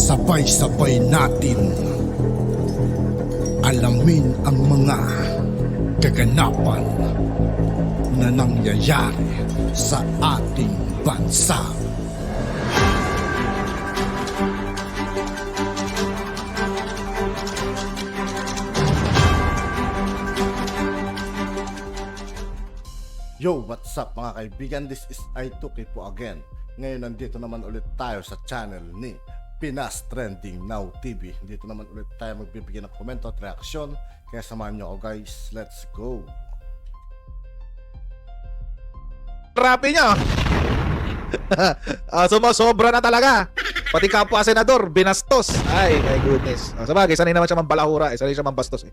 Sabay-sabay natin alamin ang mga kaganapan na nangyayari sa ating bansa. Yo, what's up mga kaibigan? This is I2K po again. Ngayon nandito naman ulit tayo sa channel ni Pinas Trending Now TV. Dito naman ulit tayo magbibigay ng komento at reaksyon. Kaya samahan nyo ako guys, let's go! Rapi niya. Sumasobra na talaga. Pati kapwa senador, binastos. Ay, my goodness. Sabagay, sanay naman siya mambalahura. Sanay siya mambastos eh.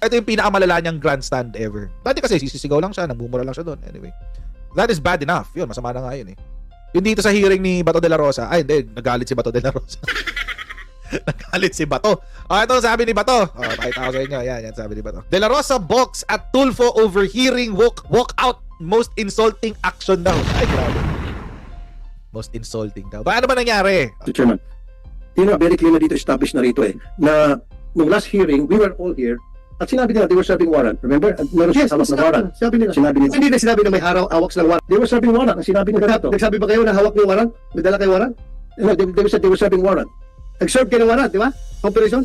Ito yung pinakamalala niyang grandstand ever. Dati kasi sisisigaw lang siya, nagmumura lang siya doon. Anyway, that is bad enough. Yun, masama na nga yun eh. Yung dito sa hearing ni Bato de la Rosa, ay hindi, nagalit si Bato de la Rosa. Nagalit si Bato. Ito sabi ni Bato. Pakita ko sa inyo. Yan sabi ni Bato. De la Rosa balks at Tulfo over hearing walk out. Most insulting action daw. Ay, grabe. Most insulting daw. Paano ba nangyari? Mr. Chairman, very clear na dito established na rito na nung last hearing, we were all here at sinabi nila they were serving warrant. Remember? Meron siya hawak ng warrant. Sinabi nila. Hindi na sinabi na may hawak ng warrant. They were serving warrant. Ang sinabi nila dito. Nagsabi ba kayo na hawak ng warrant? May dala kayo warrant? No, they said they were serving warrant. Nag-serve kayo ng warrant, di ba? Operation?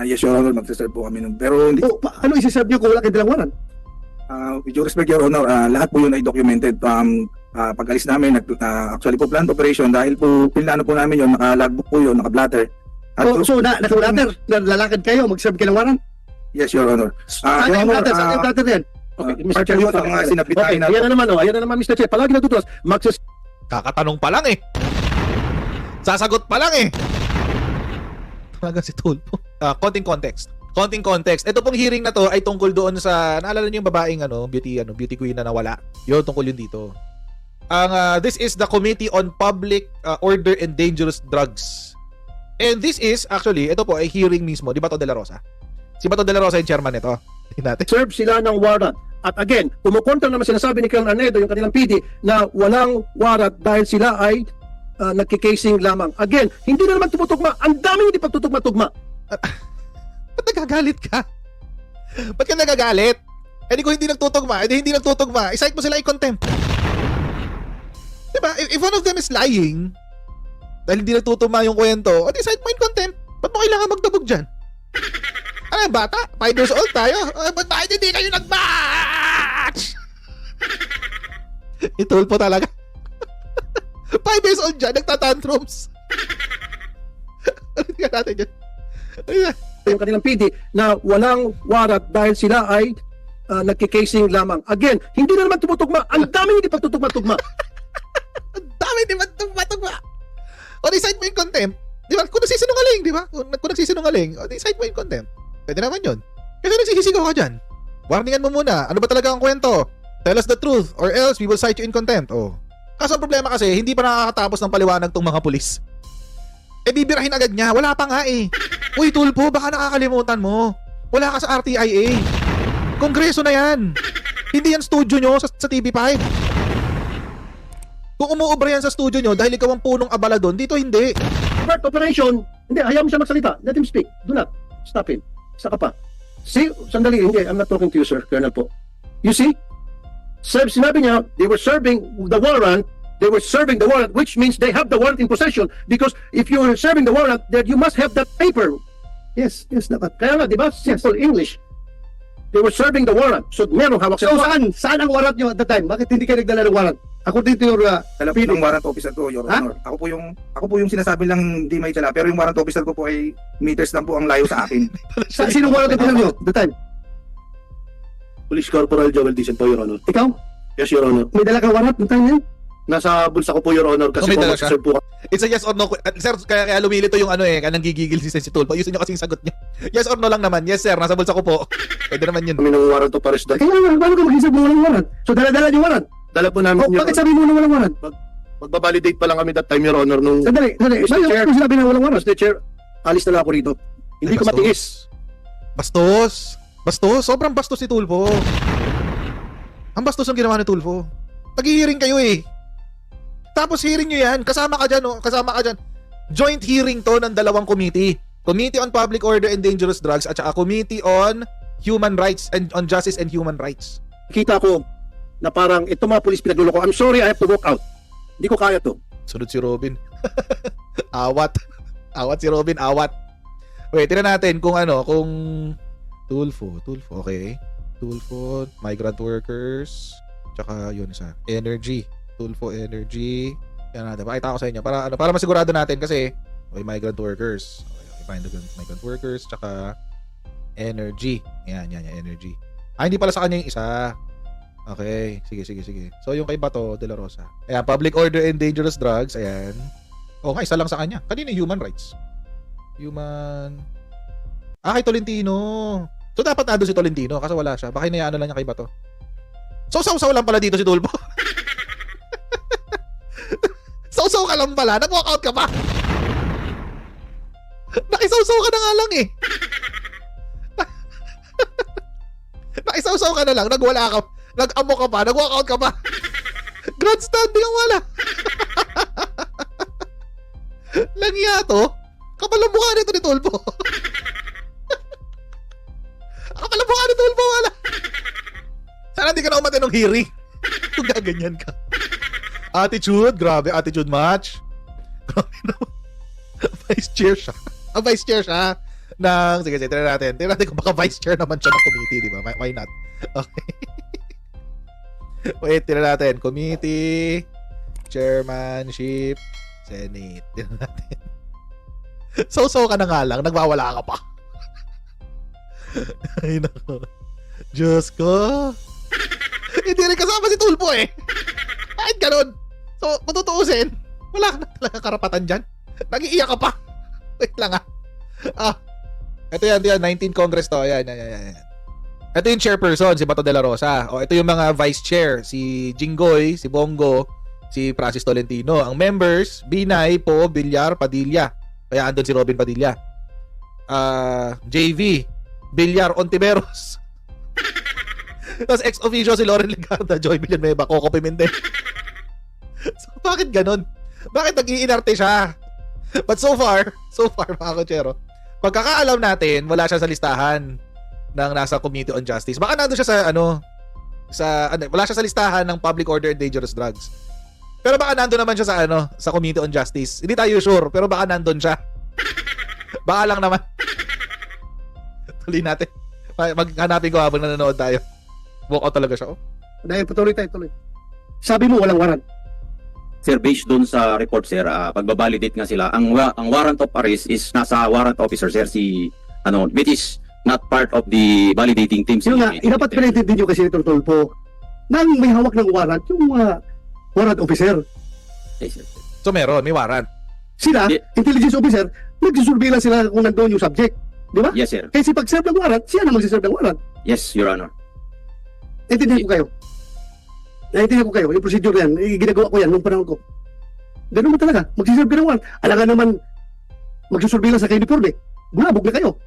Yes, Your Honor, magsaserve po kami nun. Pero hindi, Ano isi-serve niyo kung wala kayo dalang warrant? with due respect, Your Honor, lahat po yun ay documented. Pag-alis namin, actually po planned operation, dahil po pinlano po namin yun, naka-logbook po yun, naka-blatter. At So, naka-blatter, lalakad kayo, mag-serve kayo ng warrant? yes, Your Honor. Saan yung blatter? Saan yung blatter yan? Okay, Mr. part Chair, po yun sa mga sinabitahin okay, ayan na naman, Mr. Chair. Palagi natutuwas, Kakatanong pa lang eh. Sasagot pa lang eh. Talaga si Tulfo. Konting context. Ito pong hearing na to ay tungkol doon sa, naalala niyo yung babaeng beauty queen na nawala. Yun, tungkol yun dito. This is the Committee on Public Order and Dangerous Drugs. And this is, actually, ito po ay hearing mismo, di Bato de la Rosa? Si Bato de la Rosa yung chairman nito. Tingnan natin. serve sila ng warrant. At again, kumukontra naman sinasabi ni Colonel Arnedo, yung kanilang PD, na walang warrant dahil sila ay nagkikasing lamang. Again, hindi na naman tumutugma. Ang daming hindi pagtutugma-tugma. Ba't nagagalit ka? Ba't ka nagagalit? Eh di ko hindi nagtutugma. I-cite mo sila i-contempt. Diba? If one of them is lying, dahil hindi nagtutugma yung kwento, o di cite mo in contempt. Ba't mo kailangan magdabog dyan? Ano yung bata? 5 years old tayo? Ba't bakit hindi kayo nag-match? Itulpo talaga. 5 years old dyan, nagtatantrums. Ano tingnan natin dyan? Yung kanilang PD na walang warrant dahil sila ay nagkikasing lamang. Again, hindi na naman tumutugma. Ang daming hindi pagtutugma-tugma. Ang dami di ba tugma-tugma? O di-cite mo in contempt. Di ba? Kung nagsisinungaling, di ba? Kung nagsisinungaling, o di-cite mo in contempt. Pwede naman yun. Kasi nagsisisigaw ka dyan. Warningan mo muna. Ano ba talaga ang kwento? Tell us the truth or else we will cite you in contempt. Oh. Kaso ang problema kasi, hindi pa nakakatapos ng paliwanag tong mga pulis. Eh bibirahin agad niya. Wala pa nga eh. Uy, Tulfo, baka nakakalimutan mo. Wala ka sa RTIA. Kongreso na yan. Hindi yan studio nyo sa TV5. Kung umuubra yan sa studio nyo dahil ikaw ang punong abala doon, dito hindi. Part operation, hindi, ayaw mo siya magsalita. Let him speak. Do not. Stop him. Saka pa. See, sandali, hindi. I'm not talking to you, sir. Colonel po. You see? Sinabi niya, they were serving the warrant, which means they have the warrant in possession, because if you are serving the warrant, then you must have that paper. Yes, dapat. Kaya nga, di ba? Simple English. They were serving the warrant. So, meron hawak siya. So, saan ang warrant niyo at the time? Bakit hindi kayo nagdala ng warrant? According to your dala po yung warrant officer ko, Your Honor. Ako po yung sinasabi lang hindi may dala, pero yung warrant officer ko po ay meters lang po ang layo sa akin. Sino warrant officer niyo at the time? Police Corporal Joel Dicen po, Your Honor. Ikaw? Yes, Your Honor. May dala kang warrant ng time niya? Nasa bulsa ko po, Your Honor, kasi May po dala ka? mag-serve po It's a yes or no. Sir, kaya lumilito yung kanang gigigil si Tulfo. Ayusin nyo kasing sagot nyo. Yes or no lang naman. Yes, sir. Nasa bulsa ko po. Pwede naman yun. kami ng warrant of arrest. Kaya nga, paano ka mag-isip mo walang warrant? So, dala-dala niyo warrant? Dala po namin, Your Bakit Honor. sabi mo na walang warrant? Magbabalidate pa lang kami that time, Your Honor, nung Sandali. Mr. Chair. Bakit sinabi na walang warrant? Mr. Chair, alis na lang ako rito. Hindi ko matiis. Bastos. Sobrang bastos si Tulfo. Ang bastos ang ginawa ni Tulfo. Nag-hearing kayo eh. Tapos hearing nyo yan. Kasama ka dyan. Joint hearing to ng dalawang committee. Committee on Public Order and Dangerous Drugs at saka Committee on Human Rights and on Justice and Human Rights. Kita ko na parang ito mga pulis pinagulo ko. I'm sorry, I have to walk out. Hindi ko kaya to. Sunod si Robin. Awat. Awat si Robin, awat. Wait, tingnan natin kung Tulfo, okay. Tulfo, migrant workers, tsaka yun isa, energy. Tulfo energy. Yan natin. Pakita ko sa inyo para masigurado natin kasi okay, migrant workers. Okay, migrant workers tsaka energy. Yan, energy. Hindi pala sa kanya yung isa. Okay, sige. So yung kay Bato de la Rosa. Ayan, public order and dangerous drugs. Ayan. Okay, isa lang sa kanya. Kanina human rights. Kay Tolentino. So dapat nandun si Tolentino kasi wala siya. Baka hinayaan lang niya kay Bato. So sausaw lang pala dito si Tulpo. Sausaw ka lang pala. Nag-walk out ka pa. Nakisausaw ka na nga lang eh. Nakisausaw ka na lang. Nagwala ka. Nag-amo ka pa. Nag-walk out ka pa. Grandstanding ang wala. Langya to. Kapal ang mukha nito ni Tulpo. Kapal ang mukha ni Tulpo, wala. Sana hindi ka na umatin ng hearing. Kung gaganyan ka. Attitude, grabe, attitude match. Grabe naman. Vice chair siya. Vice chair siya. Sige, tignan natin. Tignan natin kung baka vice chair naman siya ng committee, di ba? Why not? Okay. Wait, tignan natin. Committee, chairmanship, Senate. Tignan natin. So ka na nga lang. Nagwawala ka pa. Ay, nako. Diyos ko. Hindi rin kasama si Tulpo eh. Kahit ganun. So, kung tutuusin, wala ka na talaga karapatan dyan. Nag-iiyak ka pa. Wait lang ito yan, 19 Congress to. Yan. Ito yung chairperson, si Bato de la Rosa. Ito yung mga vice chair, si Jinggoy, si Bongo, si Francis Tolentino. Ang members, Binay, Po, Villar, Padilla. Kaya andun si Robin Padilla. JV, Villar, Ontiveros. Tapos ex-officio si Loren Legarda, Joy Villanueva, Coco Pimentel. So, bakit ganun? Bakit nag-iinarte siya? But so far, mga kochero, pagkakaalam natin, wala siya sa listahan ng nasa Committee on Justice. Baka nandun siya wala siya sa listahan ng Public Order and Dangerous Drugs. Pero baka nandun naman siya sa Committee on Justice. Hindi tayo sure, pero baka nandun siya. Baka lang naman. Tuloy natin. Maghanapin ko habang nanonood tayo. Walk out talaga siya. Dahil patuloy tayo, tuloy. Sabi mo walang warrant. Sir, based doon sa report, sir, pagbabalidate nga sila, ang warrant of arrest is nasa warrant officer, sir, which is not part of the validating team. Yun nga, dapat pinintindi nyo kasi Senator Tulfo nang may hawak ng warrant, yung warrant officer. Yes, sir. So may warrant. Sila, intelligence officer, nagsusurveillance sila kung nandoon yung subject. Di ba? Yes, sir. Kasi pag serve ng warrant, siya na magsiserve ng warrant. Yes, Your Honor. Naintindihan ko kayo. Yung procedure yan, ginagawa ko yan nung panahon ko. Ganun mo talaga. Magsiserve ka ng warrant. Alangan naman, magsusurveillance sa uniforme. Bulabog na kayo.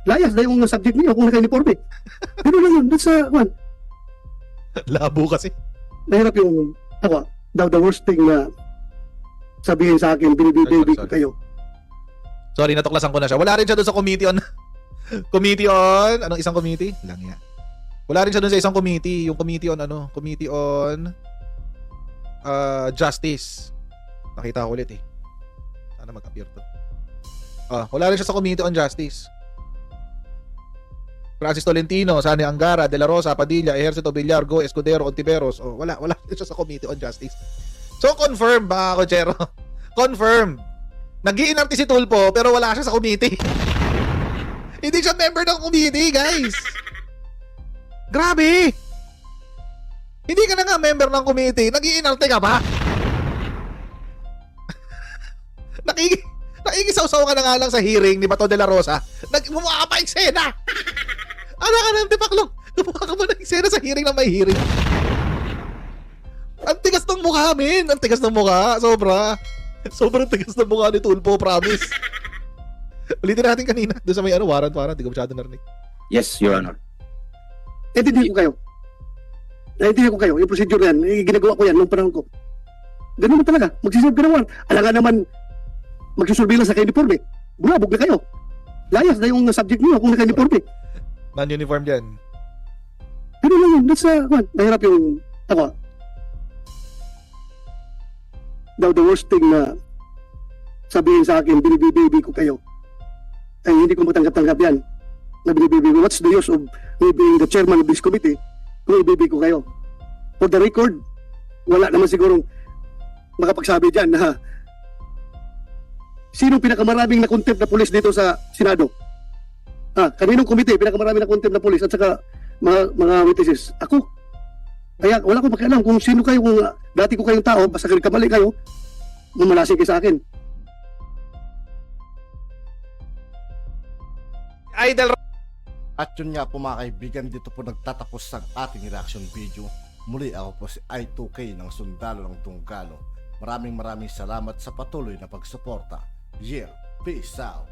Layas na yung subject niyo kung naka-uniforme. Ganun lang yun. That's one. Labo kasi. Nahirap yung, the worst thing na sabihin sa akin, binibibi ko kayo. Sorry, natuklasan ko na siya. Wala rin siya doon sa committee on... Anong isang committee? Lang yan. Wala rin siya doon sa isang committee. Yung committee on Justice. Nakita ko ulit eh. Sana mag-appear to. Wala rin siya sa Committee on Justice. Francis Tolentino, Sani Angara, De La Rosa, Padilla, Ejercito Villar, Go, Escudero, Ontiveros. Wala rin siya sa Committee on Justice. So, confirm mga kochero. Confirm. Nag-iinarte si Tulpo pero wala siya sa committee. Hindi siya member ng committee, guys. Grabe. Hindi ka na nga member ng committee. Nag-iinarte ka pa. Nakikisaw-saw ka na nga lang sa hearing ni Bato de la Rosa. Gumawa ka pa eksena. Ano ka ng tipaklong? Gumawa ka pa ng eksena sa hearing na may hearing. Ang tigas ng mukha, men. Ang tigas ng mukha. Sobrang tigas ng mukha ni Tulpo, promise. Ulitin natin kanina. Doon sa may warrant. Hindi ko masyado narinig. Yes, Your Honor. Naintindihan ko kayo. Yung procedure yan, ginagawa ko yan nung panahon ko. Ganun mo talaga. Magsiserve ka ng warrant. Alangan naman, magsusurveillance sa uniforme. Bulabog na kayo. Layas na yung subject niyo kung naka-uniforme. Non-uniform dyan. Pero lang yun, that's mahirap yung ako. Daw the worst thing na sabihin sa akin, binibibibi ko kayo. Ay hindi ko matanggap-tanggap yan. Na binibibi ko. What's the use of me being the chairman of this committee kung ibibi ko kayo? For the record, wala naman sigurong makapagsabi dyan na sino pinakamaraming na-contempt na pulis dito sa Senado? Kaninong komite pinakamaraming na-contempt na pulis at saka mga witnesses? Ako. Kaya wala ko makialam kung sino kayo, kung dati ko kayong tao, basta kamali kayo, mamalasing kayo sa akin. Idol At yun nga po mga kaibigan, dito po nagtatapos ang ating reaction video. Muli ako po si I2K ng Sundalo ng Tunggalo. Maraming salamat sa patuloy na pagsuporta. Yeah, peace out.